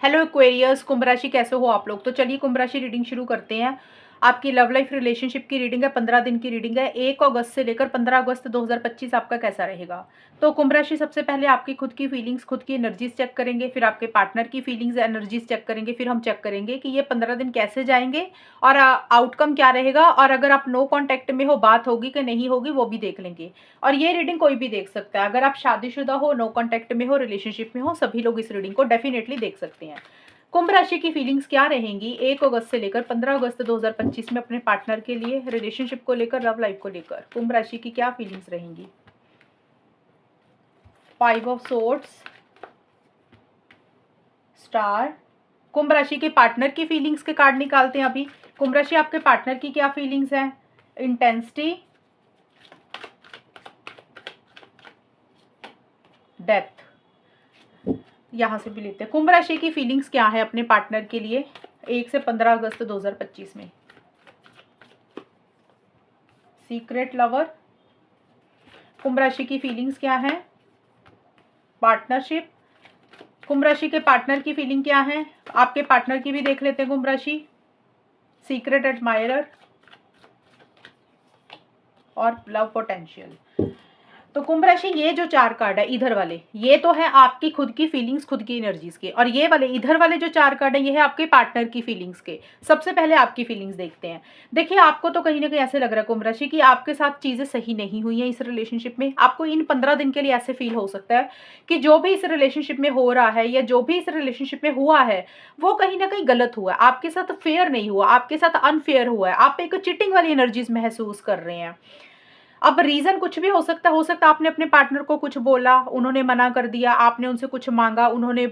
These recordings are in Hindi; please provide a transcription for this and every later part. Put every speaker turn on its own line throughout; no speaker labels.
हेलो एक्वेरियस, कुंभ राशि कैसे हो आप लोग। तो चलिए कुंभ राशि रीडिंग शुरू करते हैं। आपकी लव लाइफ रिलेशनशिप की रीडिंग है, 15 दिन की रीडिंग है। 1 अगस्त से लेकर 15 अगस्त 2025 आपका कैसा रहेगा। तो कुंभ राशि सबसे पहले आपकी खुद की फीलिंग्स, खुद की एनर्जीज चेक करेंगे, फिर आपके पार्टनर की फीलिंग्स एनर्जीज चेक करेंगे, फिर हम चेक करेंगे कि ये 15 दिन कैसे जाएंगे और आउटकम क्या रहेगा। और अगर आप नो कॉन्टैक्ट में हो, बात होगी कि नहीं होगी वो भी देख लेंगे। और ये रीडिंग कोई भी देख सकता है, अगर आप शादीशुदा हो, नो कॉन्टैक्ट में हो, रिलेशनशिप में हो, सभी लोग इस रीडिंग को डेफिनेटली देख सकते हैं। कुंभ राशि की फीलिंग्स क्या रहेंगी 1 अगस्त से लेकर 15 अगस्त 2025 में अपने पार्टनर के लिए, रिलेशनशिप को लेकर, लव लाइफ को लेकर कुंभ राशि की क्या फीलिंग्स रहेंगी। 5 ऑफ सोर्ड्स, स्टार। कुंभ राशि के पार्टनर की फीलिंग्स के कार्ड निकालते हैं अभी। कुंभ राशि आपके पार्टनर की क्या फीलिंग्स हैं। Intensity, depth. यहां से भी लेते हैं कुंभ राशि की फीलिंग्स क्या है अपने पार्टनर के लिए 1 से 15 अगस्त 2025 में। Secret lover. कुंभ राशि की फीलिंग्स क्या है। पार्टनरशिप। कुंभ राशि के पार्टनर की फीलिंग क्या है, आपके पार्टनर की भी देख लेते हैं कुंभ राशि। सीक्रेट एडमायरर और लव पोटेंशियल। तो कुंभ राशि ये जो 4 कार्ड है इधर वाले, ये तो है आपकी खुद की फीलिंग्स, खुद की एनर्जीज के। और ये वाले इधर वाले जो 4 कार्ड है ये है आपके पार्टनर की फीलिंग्स के। सबसे पहले आपकी फीलिंग्स देखते हैं। देखिए आपको तो कहीं ना कहीं ऐसे लग रहा है कुंभ राशि कि आपके साथ चीजें सही नहीं हुई हैं इस रिलेशनशिप में। आपको इन 15 दिन के लिए ऐसे फील हो सकता है कि जो भी इस रिलेशनशिप में हो रहा है या जो भी इस रिलेशनशिप में हुआ है वो कहीं ना कहीं गलत हुआ है, आपके साथ फेयर नहीं हुआ, आपके साथ अनफेयर हुआ है। आप एक चीटिंग वाली एनर्जीज महसूस कर रहे हैं। अब रीजन कुछ भी हो सकता है आपने अपने पार्टनर को कुछ बोला, उन्होंने मना कर दिया, आपने उनसे कुछ मांगा, उन्होंने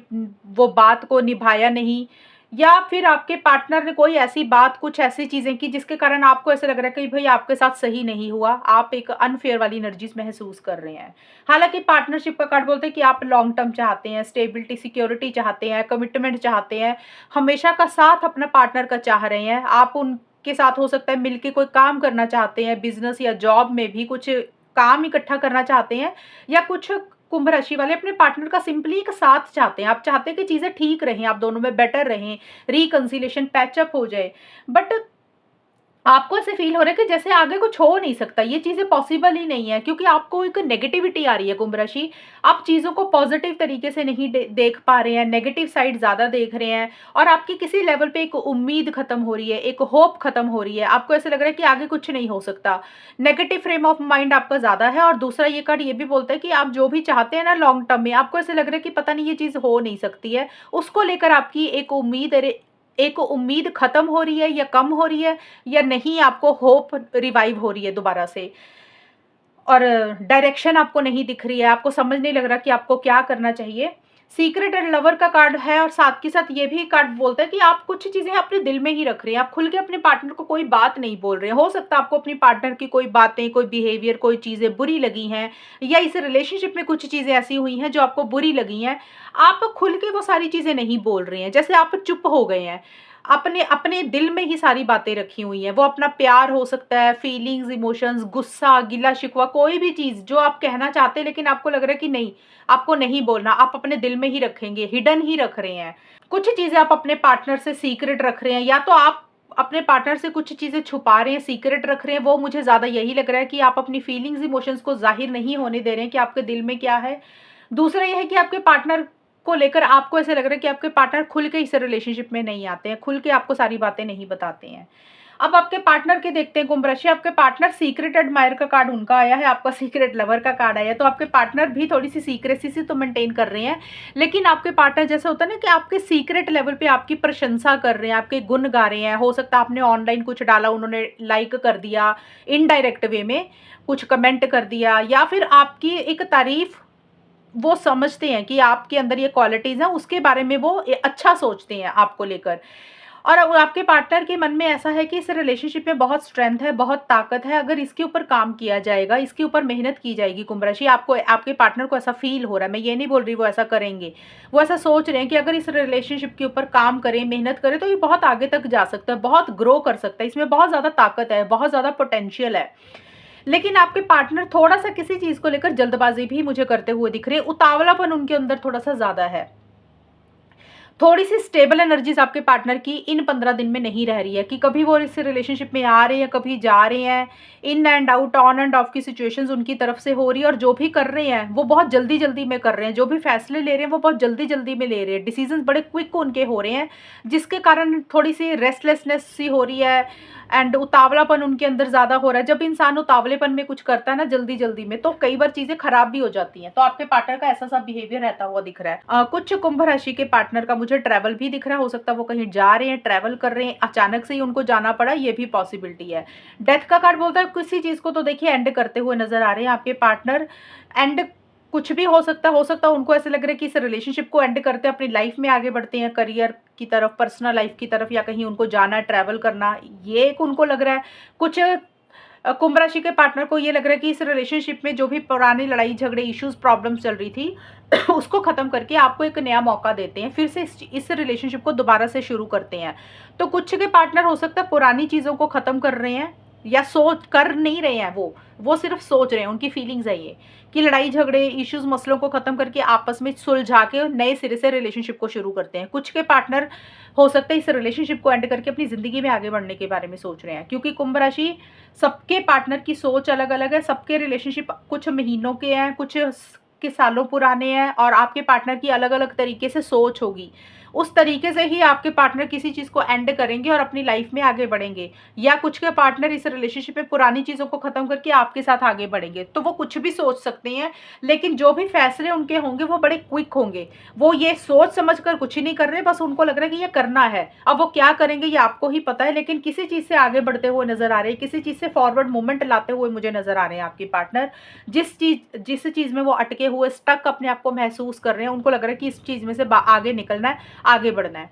वो बात को निभाया नहीं, या फिर आपके पार्टनर ने कोई ऐसी बात, कुछ ऐसी चीजें की जिसके कारण आपको ऐसा लग रहा है कि भाई आपके साथ सही नहीं हुआ, आप एक अनफेयर वाली एनर्जीज महसूस कर रहे हैं। हालांकि पार्टनरशिप का कार्ड बोलते हैं कि आप लॉन्ग टर्म चाहते हैं, स्टेबिलिटी, सिक्योरिटी चाहते हैं, कमिटमेंट चाहते हैं, हमेशा का साथ अपना पार्टनर का चाह रहे हैं। आप उन के साथ हो सकता है मिलके कोई काम करना चाहते हैं, बिजनेस या जॉब में भी कुछ काम इकट्ठा करना चाहते हैं, या कुछ कुंभ राशि वाले अपने पार्टनर का सिंपली एक साथ चाहते हैं। आप चाहते हैं कि चीजें ठीक रहें, आप दोनों में बेटर रहें, रिकंसिलेशन पैचअप हो जाए। बट आपको ऐसे फील हो रहा है कि जैसे आगे कुछ हो नहीं सकता, ये चीजें पॉसिबल ही नहीं है, क्योंकि आपको एक नेगेटिविटी आ रही है कुंभ राशि। आप चीजों को पॉजिटिव तरीके से नहीं देख पा रहे हैं, नेगेटिव साइड ज्यादा देख रहे हैं। और आपकी किसी लेवल पे एक उम्मीद खत्म हो रही है, एक होप खत्म हो रही है। आपको ऐसा लग रहा है कि आगे कुछ नहीं हो सकता, नेगेटिव फ्रेम ऑफ माइंड आपका ज्यादा है। और दूसरा ये कार्ड ये भी बोलता है कि आप जो भी चाहते हैं ना लॉन्ग टर्म में, आपको ऐसा लग रहा है कि पता नहीं ये चीज हो नहीं सकती है, उसको लेकर आपकी एक उम्मीद खत्म हो रही है या कम हो रही है, या नहीं आपको होप रिवाइव हो रही है दोबारा से। और डायरेक्शन आपको नहीं दिख रही है, आपको समझ नहीं लग रहा कि आपको क्या करना चाहिए। सीक्रेट एंड लवर का कार्ड है, और साथ के साथ ये भी कार्ड बोलता है कि आप कुछ चीजें अपने दिल में ही रख रहे हैं, आप खुल के अपने पार्टनर को कोई बात नहीं बोल रहे हैं। हो सकता है आपको अपनी पार्टनर की कोई बातें, कोई बिहेवियर, कोई चीजें बुरी लगी हैं, या इस रिलेशनशिप में कुछ चीजें ऐसी हुई हैं जो आपको बुरी लगी हैं। आप खुल के वो सारी चीजें नहीं बोल रहे हैं, जैसे आप चुप हो गए हैं, अपने अपने दिल में ही सारी बातें रखी हुई हैं। वो अपना प्यार हो सकता है, फीलिंग्स, इमोशंस, गुस्सा, गिला शिकवा, कोई भी चीज जो आप कहना चाहते हैं लेकिन आपको लग रहा है कि नहीं, आपको नहीं बोलना, आप अपने दिल में ही रखेंगे, हिडन ही रख रहे हैं। कुछ चीजें आप अपने पार्टनर से सीक्रेट रख रहे हैं, या तो आप अपने पार्टनर से कुछ चीजें छुपा रहे हैं, सीक्रेट रख रहे हैं। वो मुझे ज्यादा यही लग रहा है कि आप अपनी फीलिंग्स, इमोशंस को जाहिर नहीं होने दे रहे हैं कि आपके दिल में क्या है। दूसरा यह है कि आपके पार्टनर को लेकर आपको ऐसे लग रहा है कि आपके पार्टनर खुल के इस रिलेशनशिप में नहीं आते हैं, खुल के आपको सारी बातें नहीं बताते हैं। अब आपके पार्टनर के देखते हैं कुंभ राशि। आपके पार्टनर, सीक्रेट एडमायर का कार्ड उनका आया है, आपका सीक्रेट लवर का कार्ड आया है। तो आपके पार्टनर भी थोड़ी सी सीक्रेसी से तो मेंटेन कर रहे हैं, लेकिन आपके पार्टनर जैसा होता है ना कि आपके सीक्रेट लेवल पे आपकी प्रशंसा कर रहे हैं, आपके गुण गा रहे हैं। हो सकता है आपने ऑनलाइन कुछ डाला, उन्होंने लाइक कर दिया, इनडायरेक्ट वे में कुछ कमेंट कर दिया, या फिर आपकी एक तारीफ, वो समझते हैं कि आपके अंदर ये क्वालिटीज हैं, उसके बारे में वो अच्छा सोचते हैं आपको लेकर। और आपके पार्टनर के मन में ऐसा है कि इस रिलेशनशिप में बहुत स्ट्रेंथ है, बहुत ताकत है, अगर इसके ऊपर काम किया जाएगा, इसके ऊपर मेहनत की जाएगी। कुंभ राशि, आपको, आपके पार्टनर को ऐसा फील हो रहा है, मैं ये नहीं बोल रही वो ऐसा करेंगे, वो ऐसा सोच रहे हैं कि अगर इस रिलेशनशिप के ऊपर काम करें, मेहनत करें, तो ये बहुत आगे तक जा सकता है, बहुत ग्रो कर सकता है, इसमें बहुत ज्यादा ताकत है, बहुत ज्यादा पोटेंशियल है। लेकिन आपके पार्टनर थोड़ा सा किसी चीज को लेकर जल्दबाजी भी मुझे करते हुए दिख रहे हैं, उतावलापन उनके अंदर थोड़ा सा ज्यादा है। थोड़ी सी स्टेबल एनर्जीज आपके पार्टनर की इन 15 दिन में नहीं रह रही है कि कभी वो इस रिलेशनशिप में आ रहे हैं, कभी जा रहे हैं, in and out, on end of की सिचुएशंस उनकी तरफ से हो रही है। और जो भी कर रहे हैं वो बहुत जल्दी जल्दी में कर रहे हैं, जो भी फैसले ले रहे हैं वो बहुत जल्दी जल्दी में ले रहे हैं, डिसीजंस बड़े क्विक उनके हो रहे हैं, जिसके कारण थोड़ी सी रेस्टलेसनेस सी हो रही है एंड उतावलापन उनके अंदर ज़्यादा हो रहा है। जब इंसान उतावलेपन में कुछ करता है ना जल्दी जल्दी में, तो कई बार चीज़ें खराब भी हो जाती हैं। तो आपके पार्टनर का ऐसा सा बिहेवियर रहता हुआ दिख रहा है। कुछ कुंभ राशि के पार्टनर का मुझे ट्रैवल भी दिख रहा है, हो सकता है वो कहीं जा रहे हैं, ट्रैवल कर रहे हैं, अचानक से ही उनको जाना पड़ा, ये भी पॉसिबिलिटी है। डेथ का कार्ड बोलता है किसी चीज़ को तो देखिए एंड करते हुए नजर आ रहे हैं आपके पार्टनर। एंड कुछ भी हो सकता है उनको ऐसे लग रहा है कि इस रिलेशनशिप को एंड करते अपनी लाइफ में आगे बढ़ते हैं, करियर की तरफ, पर्सनल लाइफ की तरफ, या कहीं उनको जाना, ट्रैवल करना, ये एक उनको लग रहा है। कुछ कुंभ राशि के पार्टनर को ये लग रहा है कि इस रिलेशनशिप में जो भी पुरानी लड़ाई झगड़े, इश्यूज, प्रॉब्लम्स चल रही थी उसको खत्म करके आपको एक नया मौका देते हैं, फिर से इस रिलेशनशिप को दोबारा से शुरू करते हैं। तो कुछ के पार्टनर हो सकता है पुरानी चीज़ों को ख़त्म कर रहे हैं, या सोच कर नहीं रहे हैं, वो सिर्फ सोच रहे हैं, उनकी फीलिंग्स है ये कि लड़ाई झगड़े, इश्यूज, मसलों को खत्म करके आपस में सुलझा के नए सिरे से रिलेशनशिप को शुरू करते हैं। कुछ के पार्टनर हो सकता है इस रिलेशनशिप को एंड करके अपनी ज़िंदगी में आगे बढ़ने के बारे में सोच रहे हैं, क्योंकि कुंभ राशि, सबके पार्टनर की सोच अलग अलग है, सबके रिलेशनशिप कुछ महीनों के हैं, कुछ के सालों पुराने हैं, और आपके पार्टनर की अलग अलग तरीके से सोच होगी। उस तरीके से ही आपके पार्टनर किसी चीज़ को एंड करेंगे और अपनी लाइफ में आगे बढ़ेंगे, या कुछ के पार्टनर इस रिलेशनशिप में पुरानी चीज़ों को ख़त्म करके आपके साथ आगे बढ़ेंगे। तो वो कुछ भी सोच सकते हैं, लेकिन जो भी फैसले उनके होंगे वो बड़े क्विक होंगे। वो ये सोच समझ कर कुछ ही नहीं कर रहे, बस उनको लग रहा है कि ये करना है। अब वो क्या करेंगे ये आपको ही पता है, लेकिन किसी चीज़ से आगे बढ़ते हुए नजर आ रहे हैं, किसी चीज़ से फॉरवर्ड मूवमेंट लाते हुए मुझे नजर आ रहे हैं आपके पार्टनर। जिस चीज़ में वो अटके हुए, स्टक अपने आप को महसूस कर रहे हैं, उनको लग रहा है कि इस चीज़ में से आगे निकलना है, आगे बढ़ना है।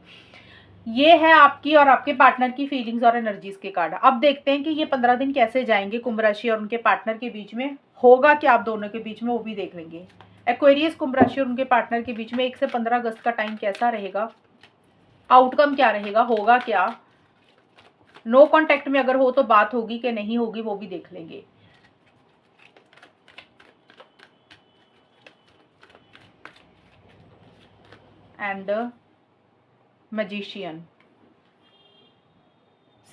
ये है आपकी और आपके पार्टनर की फीलिंग्स और एनर्जीज के कार्ड। अब देखते हैं कि ये 15 दिन कैसे जाएंगे कुंभ राशि और उनके पार्टनर के बीच में, होगा क्या आप दोनों के बीच में, वो भी देख लेंगे। एक्वेरियस, कुंभ राशि और उनके पार्टनर के बीच में 1 से 15 अगस्त का टाइम कैसा रहेगा, आउटकम क्या रहेगा, होगा क्या, नो कॉन्टेक्ट में अगर हो तो बात होगी कि नहीं होगी, वो भी देख लेंगे। And magician,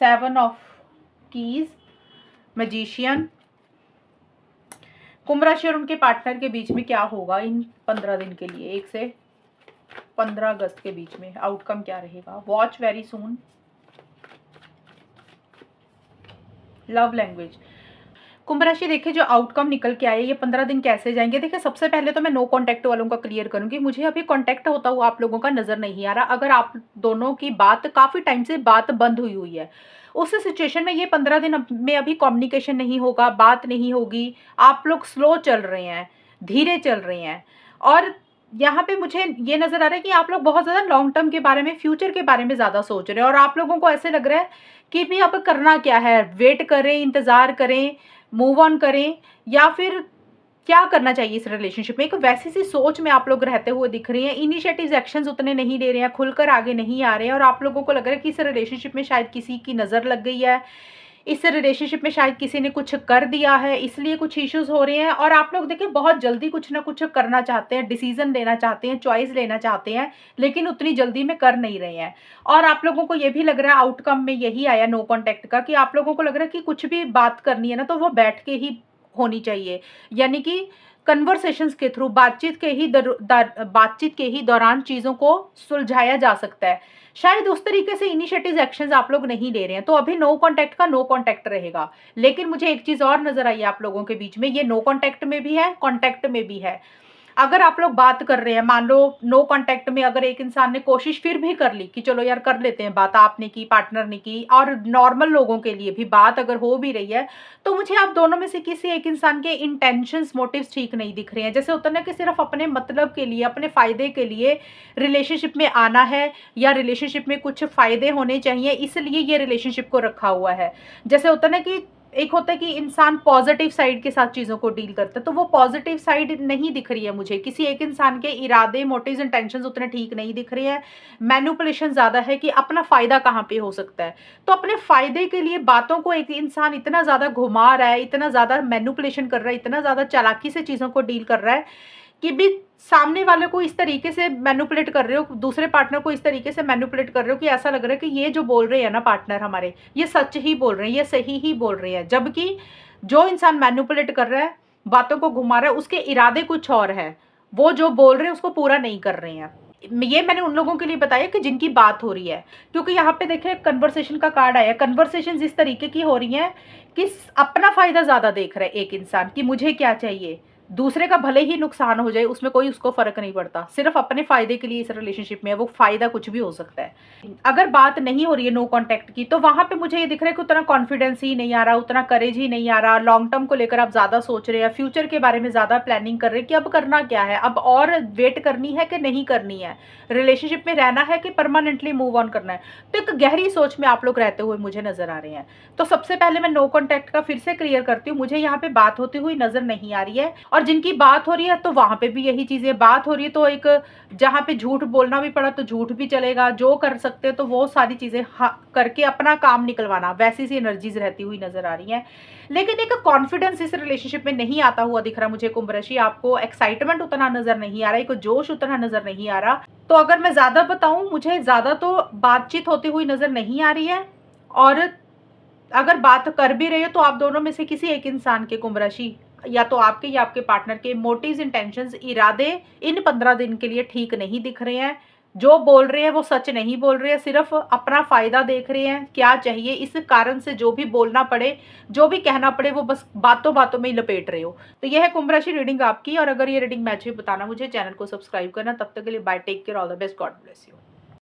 7 of keys, magician. कुंभ राशि और उनके पार्टनर के बीच में क्या होगा इन 15 दिन के लिए, 1 से 15 अगस्त के बीच में, आउटकम क्या रहेगा। Watch very soon, love language. कुंभ राशि, देखिए जो आउटकम निकल के आए, ये 15 दिन कैसे जाएंगे। देखिए सबसे पहले तो मैं नो कांटेक्ट वालों का क्लियर करूंगी, मुझे अभी कांटेक्ट होता हुआ आप लोगों का नजर नहीं आ रहा। अगर आप दोनों की बात काफी टाइम से बात बंद हुई हुई है, उस सिचुएशन में ये 15 दिन में अभी कम्युनिकेशन नहीं होगा, बात नहीं होगी, आप लोग स्लो चल रहे हैं, धीरे चल रहे हैं। और यहाँ पे मुझे ये नजर आ रहा है कि आप लोग बहुत ज्यादा लॉन्ग टर्म के बारे में, फ्यूचर के बारे में ज्यादा सोच रहे हैं, और आप लोगों को ऐसे लग रहा है कि भी अब करना क्या है, वेट करें, इंतजार करें, मूव ऑन करें, या फिर क्या करना चाहिए इस रिलेशनशिप में। एक वैसी सी सोच में आप लोग रहते हुए दिख रहे हैं, इनिशिएटिव एक्शंस उतने नहीं ले रहे हैं, खुलकर आगे नहीं आ रहे हैं, और आप लोगों को लग रहा है कि इस रिलेशनशिप में शायद किसी की नज़र लग गई है, इस रिलेशनशिप में शायद किसी ने कुछ कर दिया है, इसलिए कुछ इश्यूज हो रहे हैं। और आप लोग देखिए बहुत जल्दी कुछ ना कुछ करना चाहते हैं, डिसीजन लेना चाहते हैं, चॉइस लेना चाहते हैं, लेकिन उतनी जल्दी में कर नहीं रहे हैं। और आप लोगों को ये भी लग रहा है, आउटकम में यही आया नो कॉन्टेक्ट का, कि आप लोगों को लग रहा है कि कुछ भी बात करनी है ना तो वो बैठ के ही होनी चाहिए, यानी कि कन्वर्सेशंस के थ्रू, बातचीत के ही दौरान चीज़ों को सुलझाया जा सकता है। शायद उस तरीके से इनिशिएटिव एक्शंस आप लोग नहीं ले रहे हैं, तो अभी नो कांटेक्ट का नो कांटेक्ट रहेगा। लेकिन मुझे एक चीज़ और नजर आई आप लोगों के बीच में, ये नो कांटेक्ट में भी है, कांटेक्ट में भी है। अगर आप लोग बात कर रहे हैं, मान लो नो कांटेक्ट में अगर एक इंसान ने कोशिश फिर भी कर ली कि चलो यार कर लेते हैं बात, आपने की, पार्टनर ने की, और नॉर्मल लोगों के लिए भी बात अगर हो भी रही है, तो मुझे आप दोनों में से किसी एक इंसान के इंटेंशंस, मोटिव्स ठीक नहीं दिख रहे हैं। जैसे होता है ना कि सिर्फ अपने मतलब के लिए, अपने फायदे के लिए रिलेशनशिप में आना है, या रिलेशनशिप में कुछ फायदे होने चाहिए, इसलिए ये रिलेशनशिप को रखा हुआ है। जैसे होता है ना कि एक होता है कि इंसान पॉजिटिव साइड के साथ चीज़ों को डील करता है, तो वो पॉजिटिव साइड नहीं दिख रही है मुझे। किसी एक इंसान के इरादे, मोटिव्स, इंटेंशंस उतने ठीक नहीं दिख रहे हैं। मैनिपुलेशन ज़्यादा है कि अपना फ़ायदा कहाँ पे हो सकता है, तो अपने फ़ायदे के लिए बातों को एक इंसान इतना ज़्यादा घुमा रहा है, इतना ज़्यादा मैनिपुलेशन कर रहा है, इतना ज़्यादा चालाकी से चीज़ों को डील कर रहा है कि भी सामने वाले को इस तरीके से मैनिपुलेट कर रहे हो, दूसरे पार्टनर को इस तरीके से मैनिपुलेट कर रहे हो कि ऐसा लग रहा है कि ये जो बोल रहे हैं ना पार्टनर हमारे, ये सच ही बोल रहे हैं, ये सही ही बोल रहे हैं, जबकि जो इंसान मैनिपुलेट कर रहा है, बातों को घुमा रहा है, उसके इरादे कुछ और है, वो जो बोल रहे हैं उसको पूरा नहीं कर रहे हैं। ये मैंने उन लोगों के लिए बताया कि जिनकी बात हो रही है, क्योंकि यहाँ पे देखिए कन्वर्सेशन का कार्ड आया। कन्वर्सेशन इस तरीके की हो रही है कि अपना फायदा ज्यादा देख रहा है एक इंसान कि मुझे क्या चाहिए, दूसरे का भले ही नुकसान हो जाए उसमें कोई उसको फर्क नहीं पड़ता, सिर्फ अपने फायदे के लिए इस रिलेशनशिप में है, वो फायदा कुछ भी हो सकता है। अगर बात नहीं हो रही है नो कांटेक्ट की, तो वहां पे मुझे ये दिख रहा है कि उतना कॉन्फिडेंस ही नहीं आ रहा, उतना करेज ही नहीं आ रहा, लॉन्ग टर्म को लेकर आप ज्यादा सोच रहे हैं, फ्यूचर के बारे में ज्यादा प्लानिंग कर रहे हैं कि अब करना क्या है, अब और वेट करनी है कि नहीं करनी है, रिलेशनशिप में रहना है कि परमानेंटली मूव ऑन करना है। तो एक गहरी सोच में आप लोग रहते हुए मुझे नजर आ रहे हैं। तो सबसे पहले मैं नो कांटेक्ट का फिर से क्लियर करती हूँ, मुझे यहाँ पे बात होती हुई नजर नहीं आ रही है। और जिनकी बात हो रही है तो वहां पे भी यही चीजें बात हो रही है, तो एक जहां पे झूठ बोलना भी पड़ा तो झूठ भी चलेगा, जो कर सकते तो वो सारी चीजें करके अपना काम निकलवाना, वैसी सी एनर्जीज रहती हुई नजर आ रही है। लेकिन एक कॉन्फिडेंस इस रिलेशनशिप में नहीं आता हुआ दिख रहा मुझे कुंभ राशि, आपको एक्साइटमेंट उतना नजर नहीं आ रहा, एक जोश उतना नजर नहीं आ रहा। तो अगर मैं ज्यादा बताऊं, मुझे ज्यादा तो बातचीत होती हुई नजर नहीं आ रही है, और अगर बात कर भी रहे हो तो आप दोनों में से किसी एक इंसान के, कुंभ राशि, या तो आपके या आपके पार्टनर के मोटिव्स, इंटेंशंस, इरादे इन 15 दिन के लिए ठीक नहीं दिख रहे हैं। जो बोल रहे हैं वो सच नहीं बोल रहे हैं, सिर्फ अपना फायदा देख रहे हैं, क्या चाहिए इस कारण से जो भी बोलना पड़े, जो भी कहना पड़े, वो बस बातों बातों में ही लपेट रहे हो। तो यह है कुंभ राशि रीडिंग आपकी, और अगर ये रीडिंग मैच हुई बताना मुझे, चैनल को सब्सक्राइब करना। तब तक के लिए bye, take care, all the best, God bless you.